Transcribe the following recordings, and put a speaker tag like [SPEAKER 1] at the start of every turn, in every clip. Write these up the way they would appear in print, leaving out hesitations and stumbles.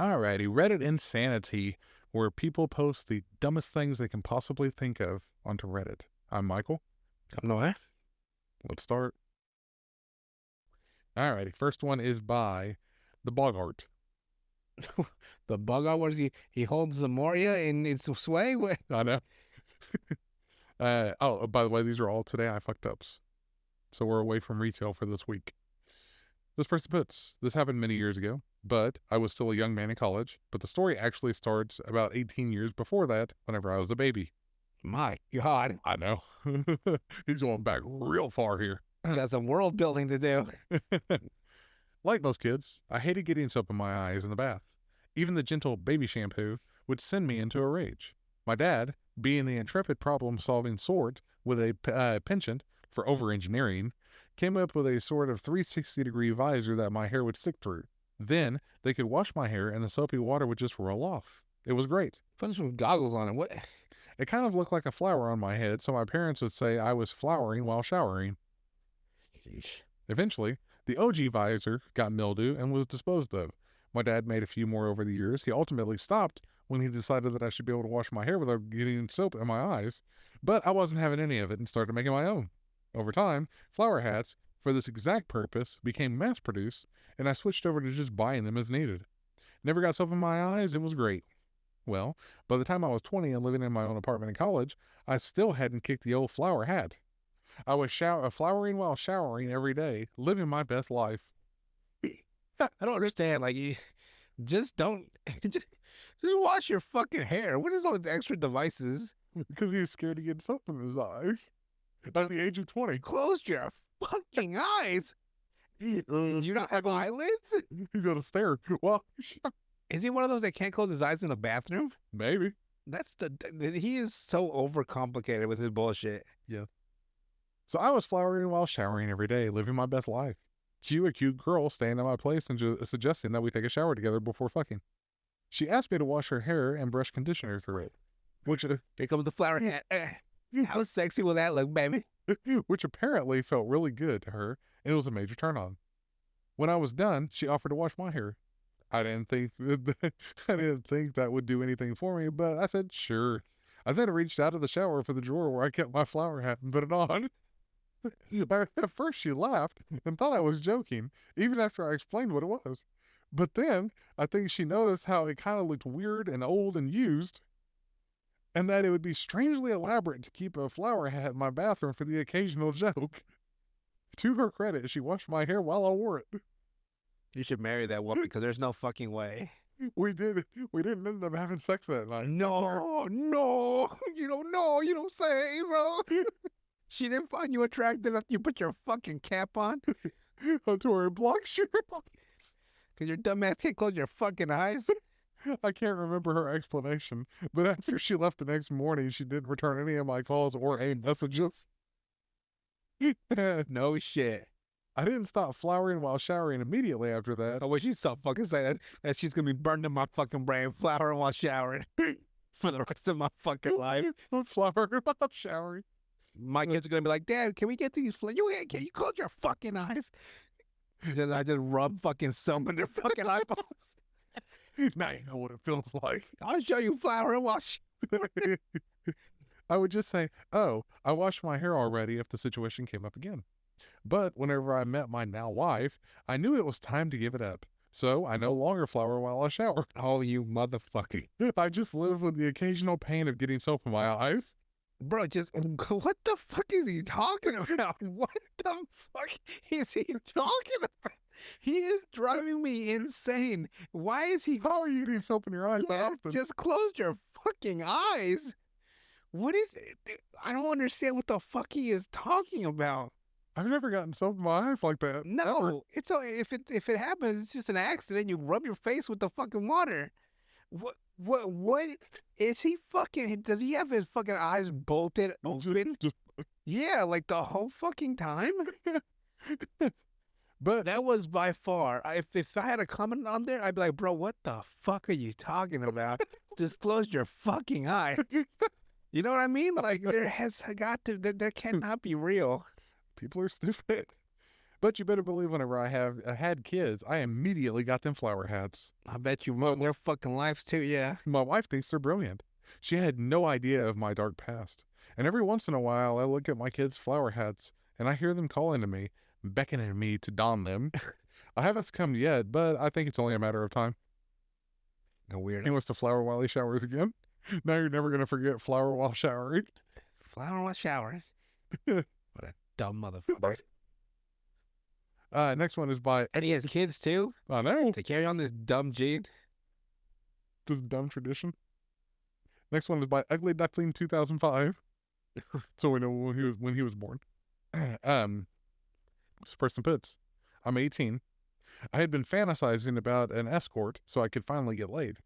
[SPEAKER 1] Alrighty, Reddit Insanity, where people post the dumbest things they can possibly think of onto Reddit. I'm Michael.
[SPEAKER 2] I'm Noah.
[SPEAKER 1] Let's start. Alrighty, first one is by the Bogart.
[SPEAKER 2] The bug out, what is he holds the Moria in its sway? What?
[SPEAKER 1] I know. By the way, these are all today I fucked ups. So we're away from retail for this week. This person puts, this happened many years ago, but I was still a young man in college. But the story actually starts about 18 years before that, whenever I was a baby.
[SPEAKER 2] My God.
[SPEAKER 1] I know. He's going back real far here.
[SPEAKER 2] Got some world building to do.
[SPEAKER 1] Like most kids, I hated getting soap in my eyes in the bath. Even the gentle baby shampoo would send me into a rage. My dad, being the intrepid problem-solving sort with a penchant for over-engineering, came up with a sort of 360-degree visor that my hair would stick through. Then they could wash my hair and the soapy water would just roll off. It was great.
[SPEAKER 2] Put some goggles on it. What?
[SPEAKER 1] It kind of looked like a flower on my head, so my parents would say I was flowering while showering.
[SPEAKER 2] Sheesh.
[SPEAKER 1] Eventually, the OG visor got mildew and was disposed of. My dad made a few more over the years. He ultimately stopped when he decided that I should be able to wash my hair without getting soap in my eyes. But I wasn't having any of it and started making my own. Over time, flower hats, for this exact purpose, became mass-produced, and I switched over to just buying them as needed. Never got soap in my eyes. It was great. Well, by the time I was 20 and living in my own apartment in college, I still hadn't kicked the old flower hat. I was flowering while showering every day, living my best life.
[SPEAKER 2] I don't understand. Like, you just don't. Just wash your fucking hair. What is all the extra devices?
[SPEAKER 1] Because he was scared to get soap in his eyes. At the age of 20.
[SPEAKER 2] Close your fucking eyes. You not have eyelids?
[SPEAKER 1] He's got to stare. Well,
[SPEAKER 2] Is he one of those that can't close his eyes in the bathroom?
[SPEAKER 1] maybe.
[SPEAKER 2] That's he is so overcomplicated with his bullshit.
[SPEAKER 1] So I was flowering while showering every day, living my best life. Cue a cute girl staying at my place and suggesting that we take a shower together before fucking. She asked me to wash her hair and brush conditioner through it.
[SPEAKER 2] Here comes the flower hat. How sexy will that look, baby?
[SPEAKER 1] Which apparently felt really good to her, and it was a major turn on. When I was done, she offered to wash my hair. I didn't think that would do anything for me, but I said sure. I then reached out of the shower for the drawer where I kept my flower hat and put it on. At first she laughed and thought I was joking, even after I explained what it was. But then I think she noticed how it kind of looked weird and old and used, and that it would be strangely elaborate to keep a flower hat in my bathroom for the occasional joke. To her credit, she washed my hair while I wore it.
[SPEAKER 2] You should marry that woman because there's no fucking way.
[SPEAKER 1] We didn't end up having sex that night.
[SPEAKER 2] No, you don't say, bro. She didn't find you attractive after you put your fucking cap on?
[SPEAKER 1] I tore a block shirt.
[SPEAKER 2] Because your dumb ass can't close your fucking eyes?
[SPEAKER 1] I can't remember her explanation, but after she left the next morning, she didn't return any of my calls or any messages.
[SPEAKER 2] No shit.
[SPEAKER 1] I didn't stop flowering while showering immediately after that.
[SPEAKER 2] I wish you'd stop fucking saying that she's gonna be burned in my fucking brain, flowering while showering for the rest of my fucking life.
[SPEAKER 1] I'm flowering while showering.
[SPEAKER 2] My kids are gonna be like, Dad, can we get these flowers? Can you close your fucking eyes? And I just rub fucking soap in their fucking eyeballs.
[SPEAKER 1] Now you know what it feels like.
[SPEAKER 2] I'll show you flowering while
[SPEAKER 1] I would just say, oh, I washed my hair already if the situation came up again. But whenever I met my now wife, I knew it was time to give it up. So I no longer flower while I shower.
[SPEAKER 2] Oh, you motherfucker.
[SPEAKER 1] I just live with the occasional pain of getting soap in my eyes.
[SPEAKER 2] Bro, what the fuck is he talking about? What the fuck is he talking about? He is driving me insane. Why is he...
[SPEAKER 1] How are you getting soap in your eyes?
[SPEAKER 2] Just close your fucking eyes. What is it? I don't understand what the fuck he is talking about.
[SPEAKER 1] I've never gotten soap in my eyes like that.
[SPEAKER 2] No, it's if it happens, it's just an accident. You rub your face with the fucking water. What is he fucking? Does he have his fucking eyes bolted open? Yeah, like the whole fucking time. But that was by far. If I had a comment on there, I'd be like, bro, what the fuck are you talking about? Just close your fucking eye. You know what I mean? Like there cannot be real.
[SPEAKER 1] People are stupid. But you better believe whenever I had kids, I immediately got them flower hats.
[SPEAKER 2] I bet you ruined their fucking lives too. Yeah.
[SPEAKER 1] My wife thinks they're brilliant. She had no idea of my dark past. And every once in a while, I look at my kids' flower hats and I hear them calling to me, beckoning me to don them. I haven't succumbed yet, but I think it's only a matter of time.
[SPEAKER 2] No weird.
[SPEAKER 1] He wants to flower while he showers again. Now you're never going to forget flower while showering.
[SPEAKER 2] Flower while showers. What a dumb motherfucker.
[SPEAKER 1] Next one is by...
[SPEAKER 2] And he has kids too?
[SPEAKER 1] I know.
[SPEAKER 2] To carry on this dumb gene?
[SPEAKER 1] This dumb tradition. Next one is by Ugly Duckling 2005. So we know when he was born. This person puts, I'm 18. I had been fantasizing about an escort so I could finally get laid.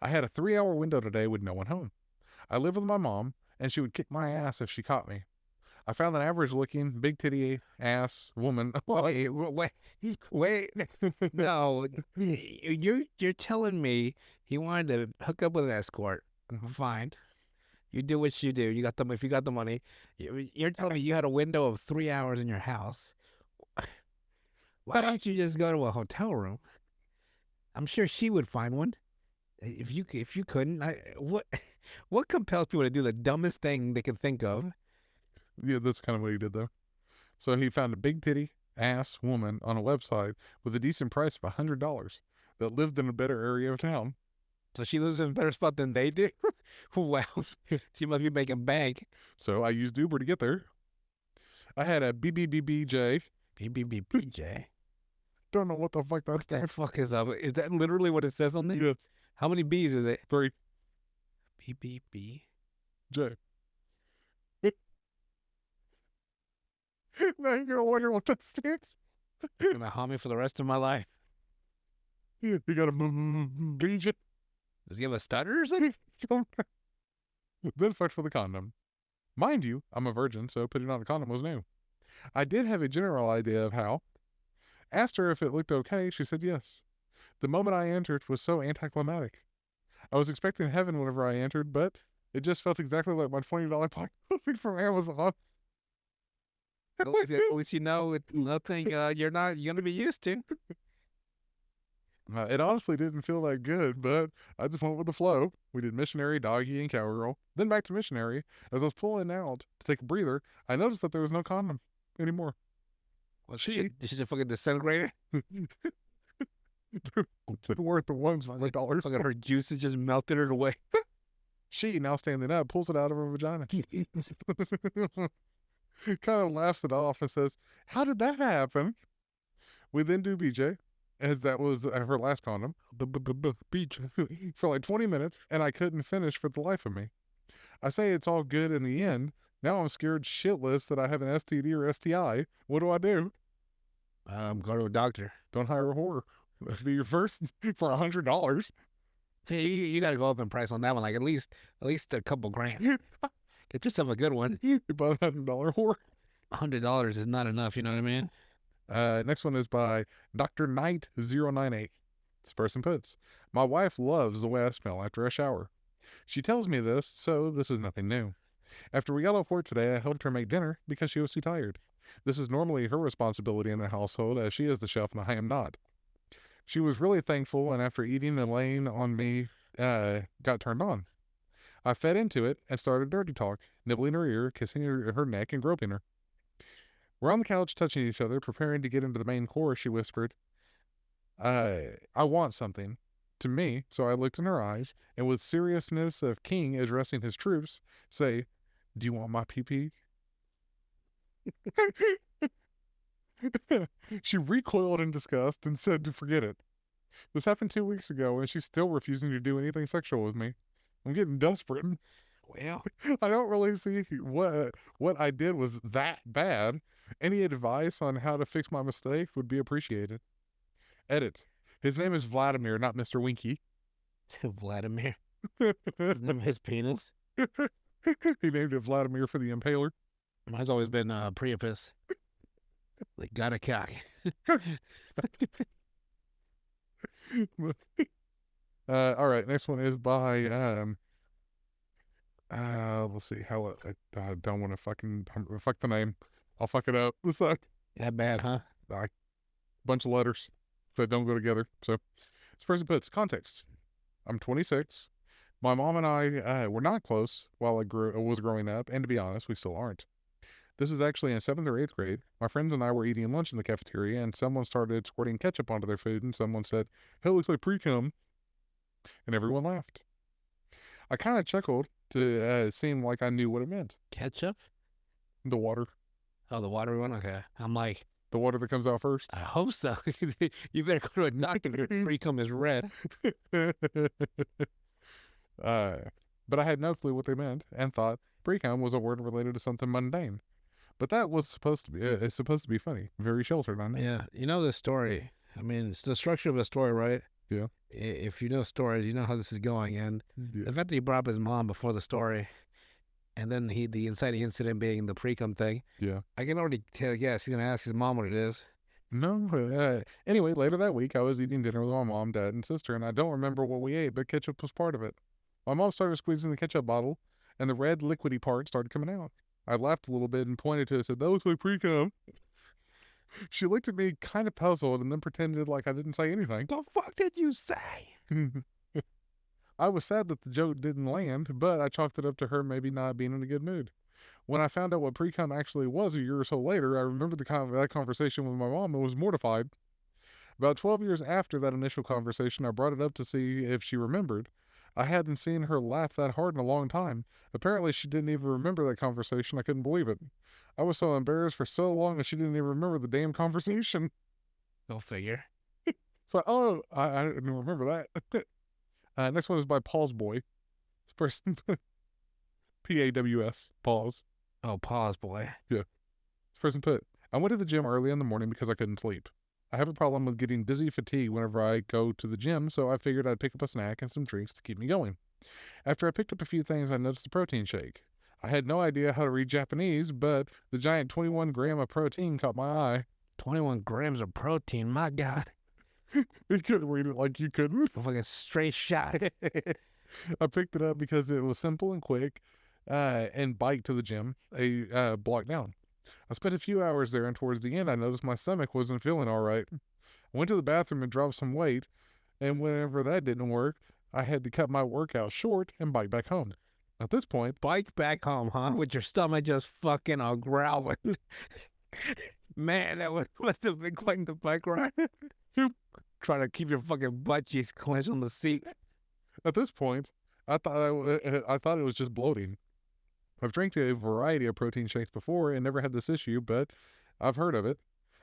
[SPEAKER 1] I had a 3-hour window today with no one home. I live with my mom, and she would kick my ass if she caught me. I found an average-looking, big titty ass woman.
[SPEAKER 2] Wait. No, you're telling me he wanted to hook up with an escort. Fine. You do what you do. You got them. If you got the money, you're telling me you had a window of 3 hours in your house. Why don't you just go to a hotel room? I'm sure she would find one. If you couldn't, what compels people to do the dumbest thing they can think of?
[SPEAKER 1] Yeah, that's kind of what he did, though. So he found a big titty ass woman on a website with a decent price of $100 that lived in a better area of town.
[SPEAKER 2] So she lives in a better spot than they do? Wow. She must be making bank.
[SPEAKER 1] So I used Uber to get there. I had a BBBBJ.
[SPEAKER 2] BBBJ.
[SPEAKER 1] Don't know what the fuck
[SPEAKER 2] What the fuck is up? Is that literally what it says on there?
[SPEAKER 1] Yes.
[SPEAKER 2] How many B's is it?
[SPEAKER 1] 3.
[SPEAKER 2] BBB.
[SPEAKER 1] J. Now you're gonna wonder what that stands.
[SPEAKER 2] Gonna haunt me for the rest of my life.
[SPEAKER 1] You got a BJ.
[SPEAKER 2] Does he have a stutter or something?
[SPEAKER 1] Then search for the condom. Mind you, I'm a virgin, so putting on a condom was new. I did have a general idea of how. Asked her if it looked okay. She said yes. The moment I entered was so anticlimactic. I was expecting heaven whenever I entered, but it just felt exactly like my $20 pocket from Amazon.
[SPEAKER 2] At least you know it's nothing you're not gonna be used to.
[SPEAKER 1] It honestly didn't feel that good, but I just went with the flow. We did missionary, doggy, and cowgirl. Then back to missionary. As I was pulling out to take a breather, I noticed that there was no condom anymore.
[SPEAKER 2] Well, she's a fucking disintegrator.
[SPEAKER 1] They're worth the $100.
[SPEAKER 2] Fucking her juices just melted her away.
[SPEAKER 1] She, now standing up, pulls it out of her vagina. Kind of laughs it off and says, "How did that happen?" We then do BJ, as that was her last condom, for like 20 minutes, and I couldn't finish for the life of me. I say it's all good in the end. Now I'm scared shitless that I have an STD or STI. What do I do?
[SPEAKER 2] Go to a doctor.
[SPEAKER 1] Don't hire a whore. That'd be your first for $100.
[SPEAKER 2] Hey, you got to go up in price on that one, like at least a couple grand. Get yourself a good one.
[SPEAKER 1] You buy a $100 whore.
[SPEAKER 2] $100 is not enough. You know what I mean?
[SPEAKER 1] Next one is by Dr. Knight 098. This person puts, my wife loves the way I smell after I shower. She tells me this, so this is nothing new. After we got off work today, I helped her make dinner because she was too tired. This is normally her responsibility in the household, as she is the chef and I am not. She was really thankful, and after eating and laying on me, got turned on. I fed into it and started dirty talk, nibbling her ear, kissing her neck, and groping her. We're on the couch touching each other, preparing to get into the main course. She whispered, I want something, to me, so I looked in her eyes, and with seriousness of king addressing his troops, say, do you want my pee-pee? She recoiled in disgust and said to forget it. This happened 2 weeks ago, and she's still refusing to do anything sexual with me. I'm getting desperate.
[SPEAKER 2] Well,
[SPEAKER 1] I don't really see what I did was that bad. Any advice on how to fix my mistake would be appreciated. Edit. His name is Vladimir, not Mr. Winky.
[SPEAKER 2] Vladimir. His penis.
[SPEAKER 1] He named it Vladimir for the Impaler.
[SPEAKER 2] Mine's always been Priapus. Like, got a cock.
[SPEAKER 1] All right, next one is by let's see how I don't want to fuck the name. I'll fuck it up. This sucked.
[SPEAKER 2] That bad, huh?
[SPEAKER 1] bunch of letters that don't go together. So this person puts context. I'm 26. My mom and I were not close while I was growing up, and to be honest, we still aren't. This is actually in 7th or 8th grade. My friends and I were eating lunch in the cafeteria, and someone started squirting ketchup onto their food, and someone said, "Hell, looks like pre-cum," and everyone laughed. I kind of chuckled to seem like I knew what it meant.
[SPEAKER 2] Ketchup?
[SPEAKER 1] The water.
[SPEAKER 2] Oh, the watery one? Okay. I'm like,
[SPEAKER 1] the water that comes out first.
[SPEAKER 2] I hope so. You better go to a doctor if your pre-cum is red.
[SPEAKER 1] But I had no clue what they meant and thought pre-cum was a word related to something mundane. But that was supposed to be, it's supposed to be funny. Very sheltered, I know.
[SPEAKER 2] Yeah, you know the story. I mean, it's the structure of a story, right?
[SPEAKER 1] Yeah.
[SPEAKER 2] If you know stories, you know how this is going. And
[SPEAKER 1] Yeah.
[SPEAKER 2] the fact that he brought up his mom before the story, and then the inciting incident being the pre-cum thing.
[SPEAKER 1] Yeah.
[SPEAKER 2] I can already tell, yes, he's going to ask his mom what it is.
[SPEAKER 1] No. Anyway, later that week, I was eating dinner with my mom, dad, and sister, and I don't remember what we ate, but ketchup was part of it. My mom started squeezing the ketchup bottle, and the red liquidy part started coming out. I laughed a little bit and pointed to it and said, "That looks like pre-cum." She looked at me kind of puzzled and then pretended like I didn't say anything.
[SPEAKER 2] The fuck did you say?
[SPEAKER 1] I was sad that the joke didn't land, but I chalked it up to her maybe not being in a good mood. When I found out what pre-cum actually was a year or so later, I remembered that conversation with my mom and was mortified. About 12 years after that initial conversation, I brought it up to see if she remembered. I hadn't seen her laugh that hard in a long time. Apparently, she didn't even remember that conversation. I couldn't believe it. I was so embarrassed for so long that she didn't even remember the damn conversation.
[SPEAKER 2] Go figure.
[SPEAKER 1] So, I didn't remember that. Next one is by Paul's Boy. This person, P-A-W-S, Paul's.
[SPEAKER 2] Oh, pause, boy.
[SPEAKER 1] Yeah. This person put, I went to the gym early in the morning because I couldn't sleep. I have a problem with getting dizzy fatigue whenever I go to the gym, so I figured I'd pick up a snack and some drinks to keep me going. After I picked up a few things, I noticed a protein shake. I had no idea how to read Japanese, but the giant 21 gram of protein caught my eye.
[SPEAKER 2] 21 grams of protein, my God.
[SPEAKER 1] You couldn't read it like you couldn't.
[SPEAKER 2] Like a straight shot.
[SPEAKER 1] I picked it up because it was simple and quick, and bike to the gym, a block down. I spent a few hours there, and towards the end, I noticed my stomach wasn't feeling all right. I went to the bathroom and dropped some weight, and whenever that didn't work, I had to cut my workout short and bike back home. At this point,
[SPEAKER 2] Bike back home, huh? With your stomach just fucking all growling. Man, that must have been quite the bike ride. Trying to keep your fucking butt cheeks clenched on the seat.
[SPEAKER 1] At this point, I thought it was just bloating. I've drank a variety of protein shakes before and never had this issue, but I've heard of it.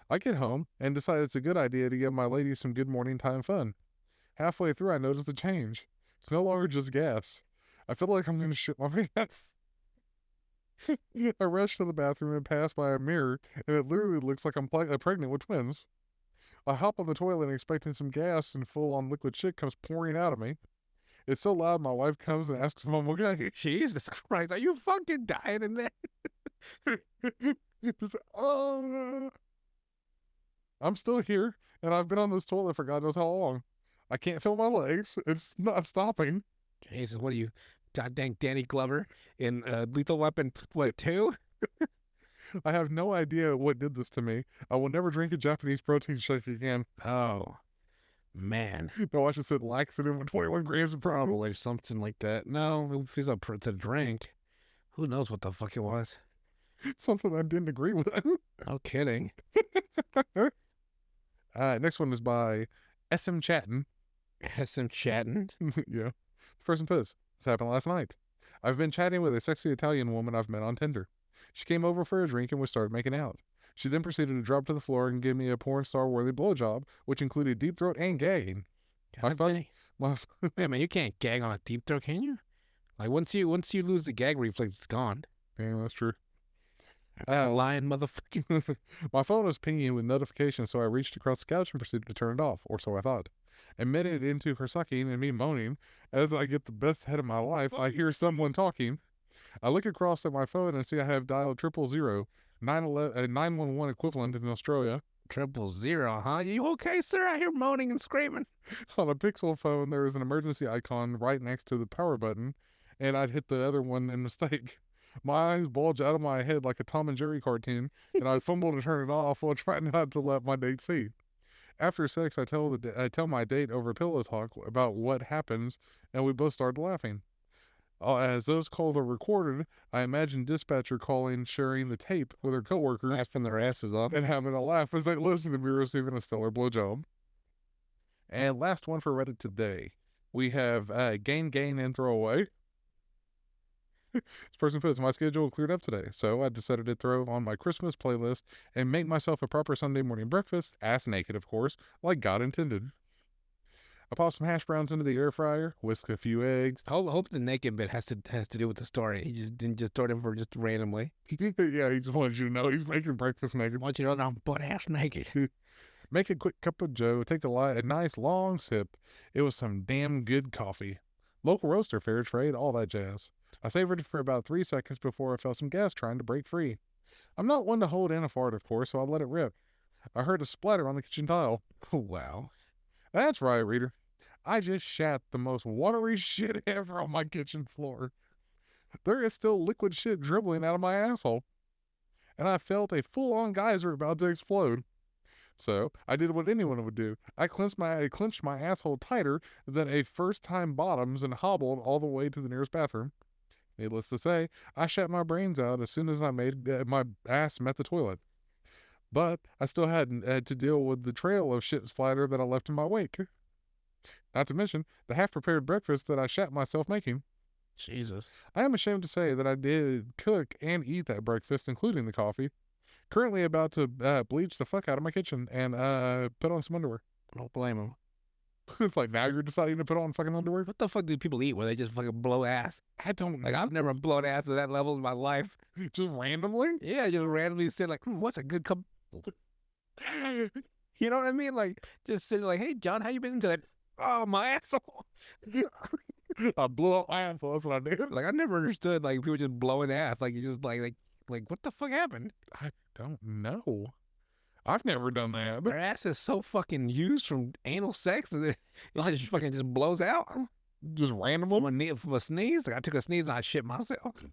[SPEAKER 1] I get home and decide it's a good idea to give my lady some good morning time fun. Halfway through, I notice a change. It's no longer just gas. I feel like I'm going to shit my pants. I rush to the bathroom and pass by a mirror, and it literally looks like I'm pregnant with twins. I hop on the toilet expecting some gas, and full-on liquid shit comes pouring out of me. It's so loud, my wife comes and asks if I'm okay.
[SPEAKER 2] Jesus Christ, are you fucking dying in there?
[SPEAKER 1] Just, oh. I'm still here, and I've been on this toilet for God knows how long. I can't feel my legs. It's not stopping.
[SPEAKER 2] Jesus, what are you, goddamn Danny Glover in Lethal Weapon, what, 2?
[SPEAKER 1] I have no idea what did this to me. I will never drink a Japanese protein shake again.
[SPEAKER 2] Oh, man.
[SPEAKER 1] No, I should said laxative with 21 grams of protein.
[SPEAKER 2] Probably something like that. No, if it's up to drink, who knows what the fuck it was?
[SPEAKER 1] Something I didn't agree with.
[SPEAKER 2] No kidding.
[SPEAKER 1] Next one is by SM Chattin.
[SPEAKER 2] SM Chattin?
[SPEAKER 1] Yeah. First puts. This happened last night. I've been chatting with a sexy Italian woman I've met on Tinder. She came over for a drink and we started making out. She then proceeded to drop to the floor and give me a porn star worthy blowjob, which included deep throat and gagging.
[SPEAKER 2] Wait a minute, you can't gag on a deep throat, can you? Like once you lose the gag reflex, it's gone.
[SPEAKER 1] Damn, that's true.
[SPEAKER 2] Lying motherfucker.
[SPEAKER 1] My phone was pinging with notifications, so I reached across the couch and proceeded to turn it off, or so I thought. Admitted into her sucking and me moaning. As I get the best head of my life, I hear someone talking. I look across at my phone and see I have dialed 000, 911 equivalent in Australia.
[SPEAKER 2] 000, huh? You okay, sir? I hear moaning and screaming.
[SPEAKER 1] On a Pixel phone, there is an emergency icon right next to the power button, and I'd hit the other one in mistake. My eyes bulge out of my head like a Tom and Jerry cartoon, and I fumble to turn it off while trying not to let my date see. After sex, I tell my date over pillow talk about what happens, and we both start laughing. As those calls are recorded, I imagine dispatcher calling, sharing the tape with her coworkers,
[SPEAKER 2] Laughing their asses off.
[SPEAKER 1] and having a laugh as they listen to me receiving a stellar blowjob. And last one for Reddit today. We have gain, and throw away. This person puts, my schedule cleared up today, so I decided to throw on my Christmas playlist and make myself a proper Sunday morning breakfast, ass naked, of course, like God intended. I pop some hash browns into the air fryer, whisk a few eggs.
[SPEAKER 2] Hope the naked bit has to do with the story. He just didn't just throw it in for just randomly.
[SPEAKER 1] Yeah, he just wanted you to know he's making breakfast naked.
[SPEAKER 2] I want you to know I'm butt ass naked.
[SPEAKER 1] Make a quick cup of joe, take a nice long sip. It was some damn good coffee. Local roaster, fair trade, all that jazz. I savored it for about 3 seconds before I felt some gas trying to break free. I'm not one to hold in a fart, of course, so I let it rip. I heard a splatter on the kitchen tile.
[SPEAKER 2] Wow.
[SPEAKER 1] That's right, reader. I just shat the most watery shit ever on my kitchen floor. There is still liquid shit dribbling out of my asshole. And I felt a full-on geyser about to explode. So I did what anyone would do. I clenched my asshole tighter than a first-time bottoms and hobbled all the way to the nearest bathroom. Needless to say, I shat my brains out as soon as my ass met the toilet. But I still had to deal with the trail of shit splatter that I left in my wake. Not to mention the half-prepared breakfast that I shat myself making.
[SPEAKER 2] Jesus.
[SPEAKER 1] I am ashamed to say that I did cook and eat that breakfast, including the coffee. Currently about to bleach the fuck out of my kitchen and put on some underwear.
[SPEAKER 2] Don't blame him.
[SPEAKER 1] It's like, now you're deciding to put on fucking underwear?
[SPEAKER 2] What the fuck do people eat where they just fucking blow ass?
[SPEAKER 1] I don't know.
[SPEAKER 2] Like, I've never blown ass to that level in my life.
[SPEAKER 1] Just randomly?
[SPEAKER 2] Yeah, just randomly sit like, what's a good cup? You know what I mean? Like, just sitting like, hey, John, how you been today? Oh, my asshole.
[SPEAKER 1] I blew up my asshole. That's what I did.
[SPEAKER 2] Like, I never understood, like, people just blowing ass. Like, you just, like, what the fuck happened?
[SPEAKER 1] I don't know. I've never done that.
[SPEAKER 2] Their ass is so fucking used from anal sex that it just fucking just blows out.
[SPEAKER 1] Just randomly?
[SPEAKER 2] From a sneeze? Like, I took a sneeze and I shit myself.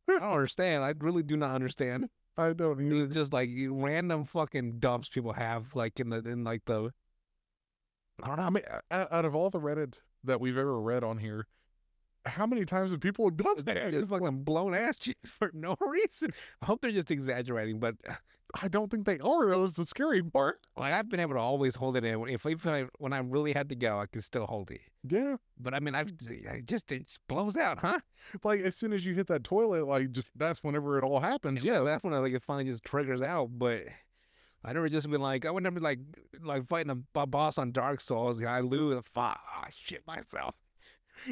[SPEAKER 2] I don't understand. I really do not understand.
[SPEAKER 1] I don't either.
[SPEAKER 2] It's just like random fucking dumps people have, like in like the.
[SPEAKER 1] I don't know. I mean, out of all the Reddit that we've ever read on here, how many times have people done that?
[SPEAKER 2] Just fucking blown ass cheeks for no reason. I hope they're just exaggerating, but
[SPEAKER 1] I don't think they are. That was the scary part.
[SPEAKER 2] like I've been able to always hold it in. When I really had to go, I could still hold it.
[SPEAKER 1] Yeah.
[SPEAKER 2] But I mean, it just blows out, huh?
[SPEAKER 1] Like, as soon as you hit that toilet, like, just that's whenever it all happens.
[SPEAKER 2] Yeah, that's when it finally just triggers out. But I never just been like, I would never be like fighting a boss on Dark Souls. I lose, fuck, I shit myself.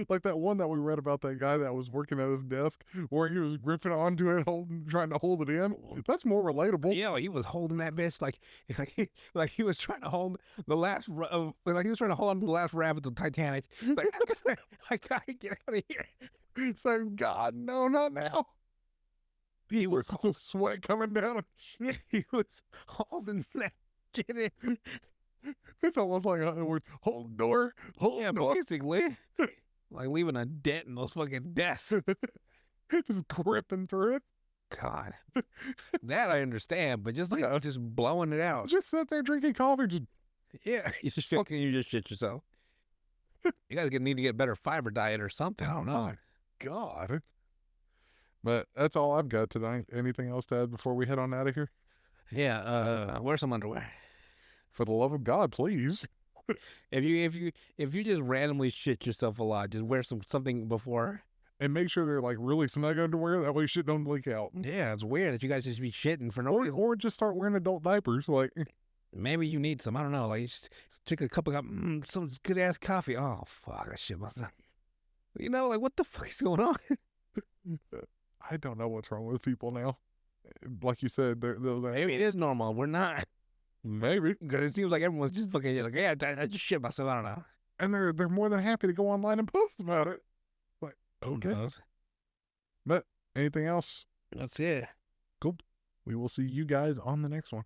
[SPEAKER 1] Like that one that we read about that guy that was working at his desk where he was gripping onto it, trying to hold it in. That's more relatable.
[SPEAKER 2] Yeah, he was holding that bitch like he was trying to hold the last, like he was trying to hold on to the last rabbit of Titanic. Like, I gotta get out of here.
[SPEAKER 1] Thank God, no, not now.
[SPEAKER 2] He was,
[SPEAKER 1] the sweat coming down.
[SPEAKER 2] he was holding that shit in.
[SPEAKER 1] It's almost like a word, hold door, hold
[SPEAKER 2] Yeah,
[SPEAKER 1] door.
[SPEAKER 2] basically. Like leaving a dent in those fucking desks.
[SPEAKER 1] Just gripping through it.
[SPEAKER 2] God. That I understand, but just like just blowing it out.
[SPEAKER 1] Just sit there drinking coffee, just
[SPEAKER 2] Yeah, you just shit yourself. You guys need to get a better fiber diet or something. I don't know.
[SPEAKER 1] God. But that's all I've got tonight. Anything else to add before we head on out of here?
[SPEAKER 2] Yeah, wear some underwear.
[SPEAKER 1] For the love of God, please.
[SPEAKER 2] If you just randomly shit yourself a lot, just wear something before.
[SPEAKER 1] And make sure they're like really snug underwear. That way shit don't leak out.
[SPEAKER 2] Yeah, it's weird that you guys just be shitting for no reason.
[SPEAKER 1] Or just start wearing adult diapers. Like,
[SPEAKER 2] maybe you need some. I don't know. Like, just drink a cup of some good ass coffee. Oh fuck, I shit myself. You know, like what the fuck is going on?
[SPEAKER 1] I don't know what's wrong with people now. Like you said, those.
[SPEAKER 2] Maybe it is normal. We're not.
[SPEAKER 1] Maybe.
[SPEAKER 2] Because it seems like everyone's just fucking like, yeah, I just shit myself. I don't know.
[SPEAKER 1] And they're more than happy to go online and post about it. Like, okay.
[SPEAKER 2] Who knows?
[SPEAKER 1] But anything else?
[SPEAKER 2] That's it.
[SPEAKER 1] Cool. We will see you guys on the next one.